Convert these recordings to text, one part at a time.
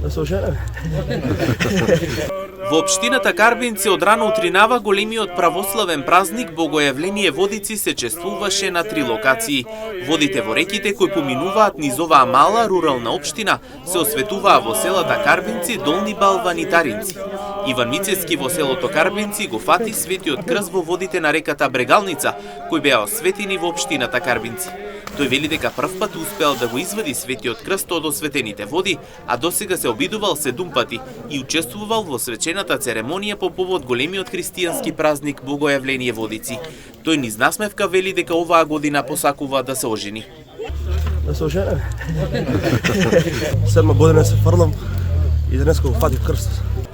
Да се оженеме. Во општината Карбинци од рано утринава големиот православен празник Богојавление Водици се чествуваше на 3 локации. Водите во реките кои поминуваат низ оваа мала рурална општина се осветуваа во селата Карбинци, Долни Балван и Таринци. Иван Мицевски во селото Карбинци го фати светиот крст во водите на реката Брегалница, кои беа осветени во општината Карбинци. Тој вели дека првпат успеал да го извади светиот крст од осветените води, а досега се обидувал 7 пати и учествувал во свечената церемонија по повод големиот христијански празник Богојавление Водици. Тој низ насмевка вели дека оваа година посакува да се ожени. Да се оженеме. 7 година се фрлам и денеска го фатив крст.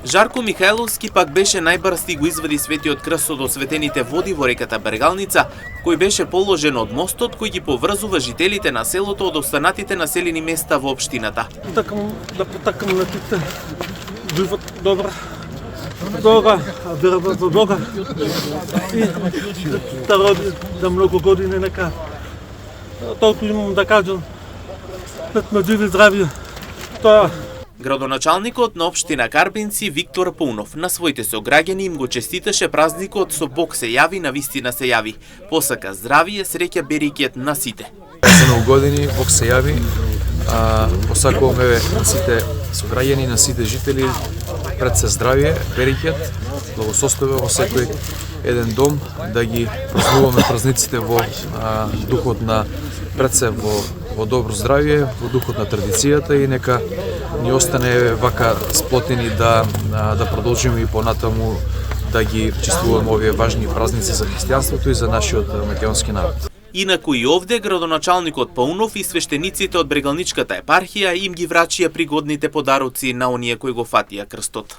Жарко Михајловски пак беше најбрз и го извади светиот крст од осветените води во реката Брегалница, кој беше положен од мостот кој ги поврзува жителите на селото од останатите населени места во општината. Такам да потакам на тите живот добра. Бога, верба во Бога. И да роди за многу години нека. Толку имам да кажам. Пред ме живи здравје. Тоа Градоначалникот на општина Карбинци Виктор Паунов на своите сограѓани им го честиташе празникот со Бог се јави, на вистина се јави. Посака здравие, среќа, берекет на сите. За нови години Бог се јави. Посакуваме на сите сограѓани, на сите жители пред се здравие, берекет, благосостојба во секој еден дом, да ги празнуваме празниците во духот на пред се во добро здравие, во духот на традицијата и нека ни остане вака сплотени да продолжиме и понатаму да ги чествуваме овие важни празници за христијанството и за нашиот македонски народ. Инаку и овде градоначалникот Паунов и свештениците од Брегалничката епархија им ги врачија пригодните подароци на оние кои го фатија крстот.